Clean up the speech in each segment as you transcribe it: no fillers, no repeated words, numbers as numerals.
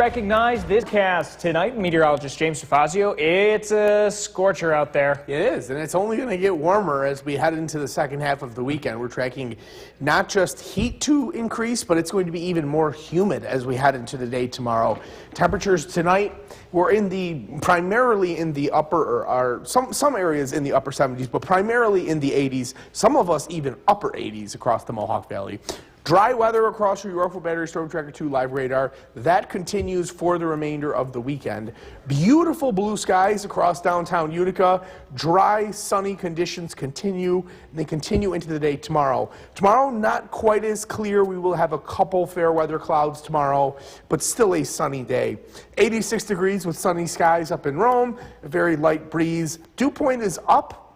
recognize this cast tonight. Meteorologist James DeFazio. It's a scorcher out there. It is, and it's only going to get warmer as we head into the second half of the weekend. We're tracking not just heat to increase, but it's going to be even more humid as we head into the day tomorrow. Temperatures tonight, we're primarily in the upper, or some areas in the upper 70s, but primarily in the 80s. Some of us even upper 80s across the Mohawk Valley. Dry weather across your Yorkville Battery Storm Tracker 2 live radar. That continues for the remainder of the weekend. Beautiful blue skies across downtown Utica. Dry, sunny conditions continue, and they continue into the day tomorrow. Tomorrow, not quite as clear. We will have a couple fair weather clouds tomorrow, but still a sunny day. 86 degrees with sunny skies up in Rome. A very light breeze. Dew point is up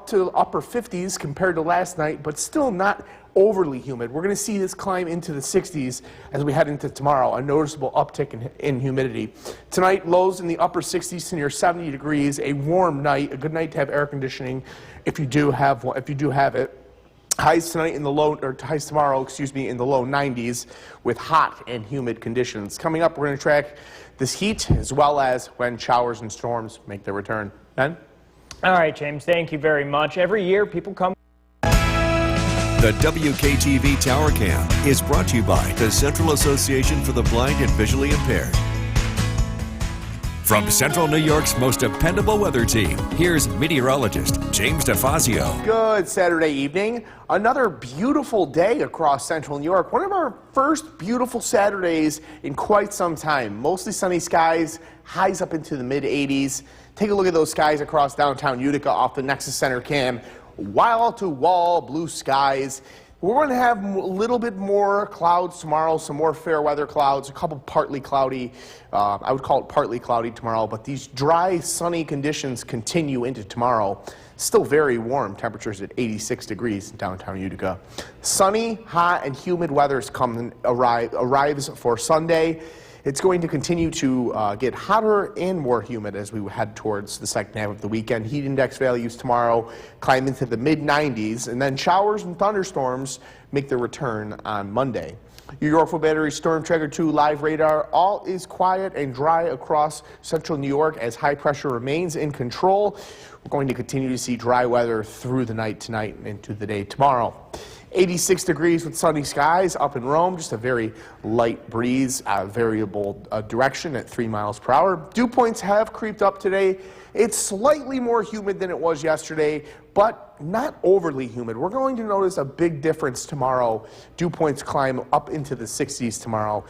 to the upper 50s compared to last night, but still not overly humid. We're going to see this climb into the 60s as we head into tomorrow, a noticeable uptick in humidity. Tonight, lows in the upper 60s to near 70 degrees, a warm night, a good night to have air conditioning if you do have it. Highs tonight in the highs tomorrow, in the low 90s with hot and humid conditions. Coming up, we're going to track this heat as well as when showers and storms make their return. Ben? All right, James, thank you very much. Every year, people come. The WKTV Tower Cam is brought to you by the Central Association for the Blind and Visually Impaired. From Central New York's most dependable weather team, here's meteorologist James DeFazio. Good Saturday evening. Another beautiful day across Central New York. One of our first beautiful Saturdays in quite some time. Mostly sunny skies, highs up into the mid-80s. Take a look at those skies across downtown Utica off the Nexus Center cam. Wall-to-wall blue skies. We're going to have a little bit more clouds tomorrow, some more fair weather clouds, a couple partly cloudy. I would call it partly cloudy tomorrow, but these dry, sunny conditions continue into tomorrow. Still very warm, temperatures at 86 degrees in downtown Utica. Sunny, hot, and humid weather arrives for Sunday. It's going to continue to get hotter and more humid as we head towards the second half of the weekend. Heat index values tomorrow climb into the mid-90s, and then showers and thunderstorms make their return on Monday. Your Yorkville Battery Storm Tracker 2 live radar, all is quiet and dry across central New York as high pressure remains in control. We're going to continue to see dry weather through the night tonight and into the day tomorrow. 86 degrees with sunny skies up in Rome, just a very light breeze, variable direction at 3 miles per hour. Dew points have creeped up today. It's slightly more humid than it was yesterday, but not overly humid. We're going to notice a big difference tomorrow. Dew points climb up into the 60s tomorrow.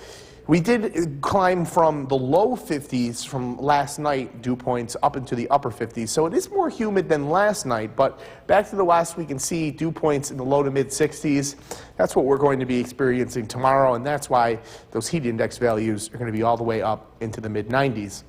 We did climb from the low 50s from last night, dew points up into the upper 50s. So it is more humid than last night, but back to the west, we can see dew points in the low to mid 60s. That's what we're going to be experiencing tomorrow, and that's why those heat index values are going to be all the way up into the mid 90s.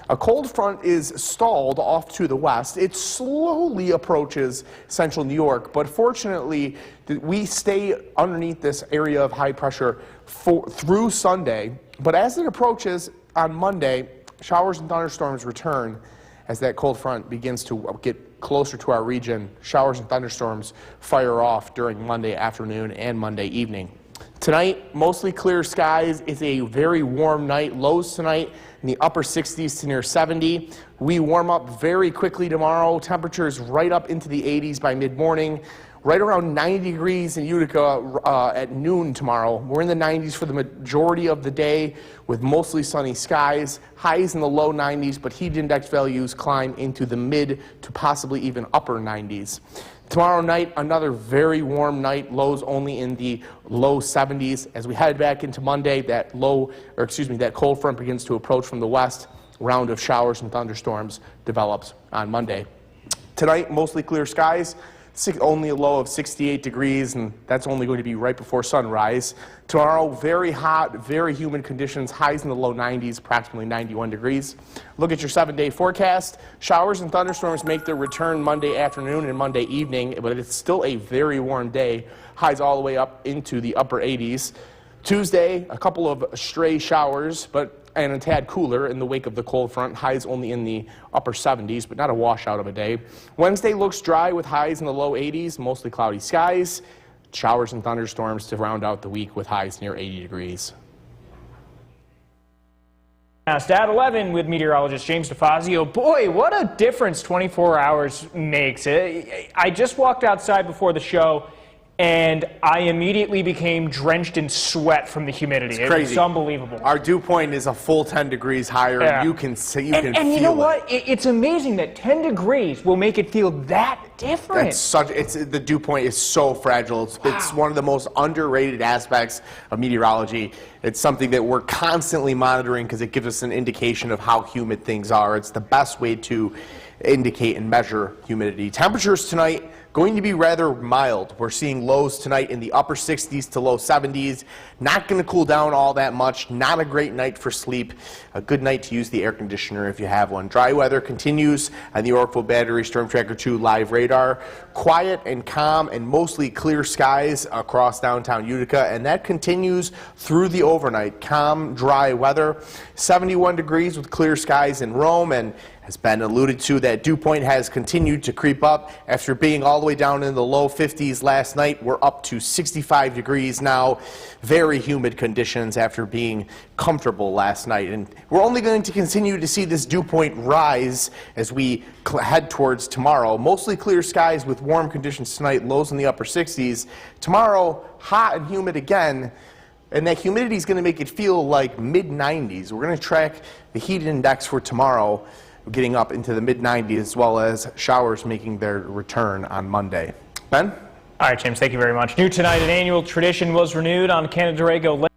A cold front is stalled off to the west. It slowly approaches central New York, but fortunately, we stay underneath this area of high pressure through Sunday. But as it approaches on Monday, showers and thunderstorms return as that cold front begins to get closer to our region. Showers and thunderstorms fire off during Monday afternoon and Monday evening. Tonight, mostly clear skies. It's a very warm night. Lows tonight in the upper 60s to near 70. We warm up very quickly tomorrow. Temperatures right up into the 80s by mid-morning. Right around 90 degrees in Utica at noon tomorrow. We're in the 90s for the majority of the day with mostly sunny skies. Highs in the low 90s, but heat index values climb into the mid to possibly even upper 90s. Tomorrow night, another very warm night, lows only in the low 70s. As we head back into Monday, that cold front begins to approach from the west. Round of showers and thunderstorms develops on Monday. Tonight, mostly clear skies. Only a low of 68 degrees, and that's only going to be right before sunrise. Tomorrow, very hot, very humid conditions, highs in the low 90s, approximately 91 degrees. Look at your 7-day forecast. Showers and thunderstorms make their return Monday afternoon and Monday evening, but it's still a very warm day. Highs all the way up into the upper 80s. Tuesday, a couple of stray showers, and a tad cooler in the wake of the cold front. Highs only in the upper 70s, but not a washout of a day. Wednesday looks dry with highs in the low 80s, mostly cloudy skies. Showers and thunderstorms to round out the week with highs near 80 degrees. At 11 with meteorologist James DeFazio. Boy, what a difference 24 hours makes. I just walked outside before the show, and I immediately became drenched in sweat from the humidity. It's crazy. It was unbelievable. Our dew point is a full 10 degrees higher. Yeah. You can see, and feel you know it. what? It's amazing that 10 degrees will make it feel that different. The dew point is so fragile. It's one of the most underrated aspects of meteorology. It's something that we're constantly monitoring because it gives us an indication of how humid things are. It's the best way to indicate and measure humidity. Temperatures tonight going to be rather mild. We're seeing lows tonight in the upper 60s to low 70s. Not going to cool down all that much. Not a great night for sleep. A good night to use the air conditioner if you have one. Dry weather continues on the Yorkville Battery Storm Tracker 2 live radar. Quiet and calm and mostly clear skies across downtown Utica, and that continues through the overnight. Calm, dry weather. 71 degrees with clear skies in Rome, and as Ben alluded to, that dew point has continued to creep up. After being all the way down in the low 50s last night, we're up to 65 degrees now. Very humid conditions after being comfortable last night. And we're only going to continue to see this dew point rise as we head towards tomorrow. Mostly clear skies with warm conditions tonight, lows in the upper 60s. Tomorrow, hot and humid again. And that humidity is going to make it feel like mid-90s. We're going to track the heat index for tomorrow, getting up into the mid-90s, as well as showers making their return on Monday. Ben? All right, James, thank you very much. New tonight, an annual tradition was renewed on Canada Dorego Lake.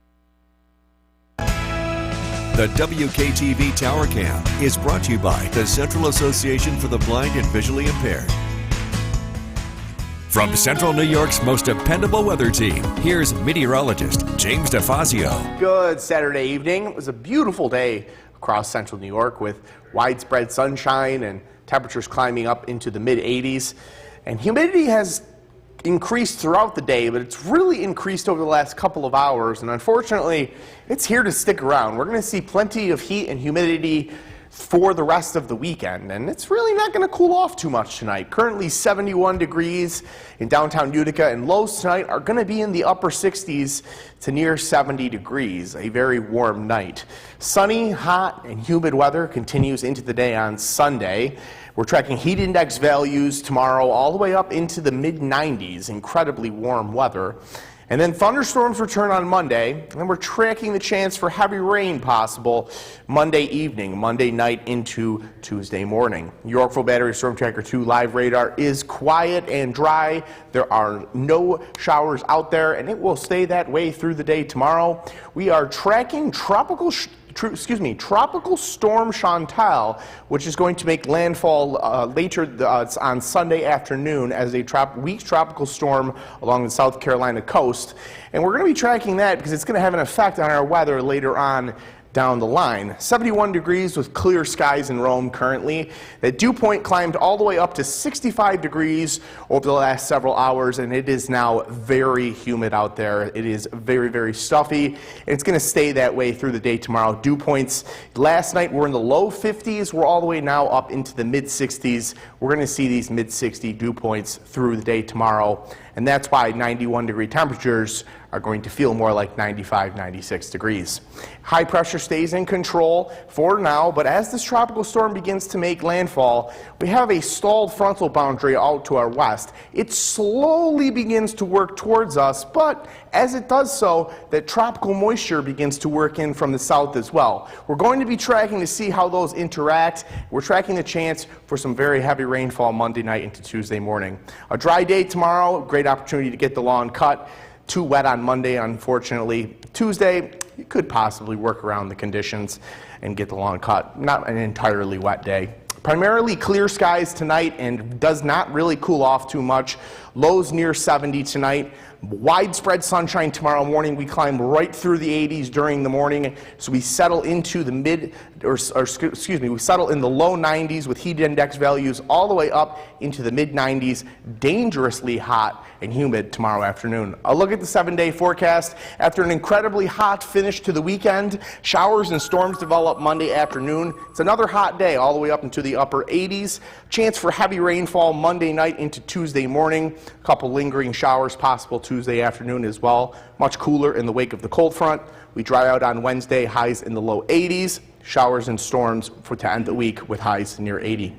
The WKTV Tower Cam is brought to you by the Central Association for the Blind and Visually Impaired. From Central New York's most dependable weather team, here's meteorologist James DeFazio. Good Saturday evening. It was a beautiful day across central New York with widespread sunshine and temperatures climbing up into the mid-80s. And humidity has increased throughout the day, but it's really increased over the last couple of hours. And unfortunately, it's here to stick around. We're going to see plenty of heat and humidity for the rest of the weekend, and it's really not going to cool off too much tonight. Currently 71 degrees in downtown Utica, and lows tonight are going to be in the upper 60s to near 70 degrees, a very warm night. Sunny, hot, and humid weather continues into the day on Sunday. We're tracking heat index values tomorrow all the way up into the mid-90s, incredibly warm weather. And then thunderstorms return on Monday, and we're tracking the chance for heavy rain possible Monday evening, Monday night into Tuesday morning. Yorkville Battery Storm Tracker 2 live radar is quiet and dry. There are no showers out there, and it will stay that way through the day tomorrow. We are tracking tropical storm Chantal, which is going to make landfall later on Sunday afternoon as a weak tropical storm along the South Carolina coast. And we're going to be tracking that because it's going to have an effect on our weather later on down the line. 71 degrees with clear skies in Rome currently. The dew point climbed all the way up to 65 degrees over the last several hours, and it is now very humid out there. It is very, very stuffy, and it's going to stay that way through the day tomorrow. Dew points last night were in the low 50s. We're all the way now up into the mid-60s. We're going to see these mid-60 dew points through the day tomorrow, and that's why 91-degree temperatures are going to feel more like 95, 96 degrees. High pressure stays in control for now, but as this tropical storm begins to make landfall, we have a stalled frontal boundary out to our west. It slowly begins to work towards us, but as it does so, that tropical moisture begins to work in from the south as well. We're going to be tracking to see how those interact. We're tracking the chance for some very heavy rainfall Monday night into Tuesday morning. A dry day tomorrow, great opportunity to get the lawn cut. Too wet on Monday, unfortunately. Tuesday, you could possibly work around the conditions and get the lawn cut. Not an entirely wet day. Primarily clear skies tonight and does not really cool off too much. Lows near 70 tonight. Widespread sunshine tomorrow morning. We climb right through the 80s during the morning, so we settle into the we settle in the low 90s with heat index values all the way up into the mid 90s. Dangerously hot and humid tomorrow afternoon. A look at the 7-day forecast. After an incredibly hot finish to the weekend, showers and storms develop Monday afternoon. It's another hot day all the way up into the upper 80s. Chance for heavy rainfall Monday night into Tuesday morning. A couple lingering showers possible Tuesday afternoon as well. Much cooler in the wake of the cold front. We dry out on Wednesday, highs in the low 80s. showers and storms to end the week with highs near 80.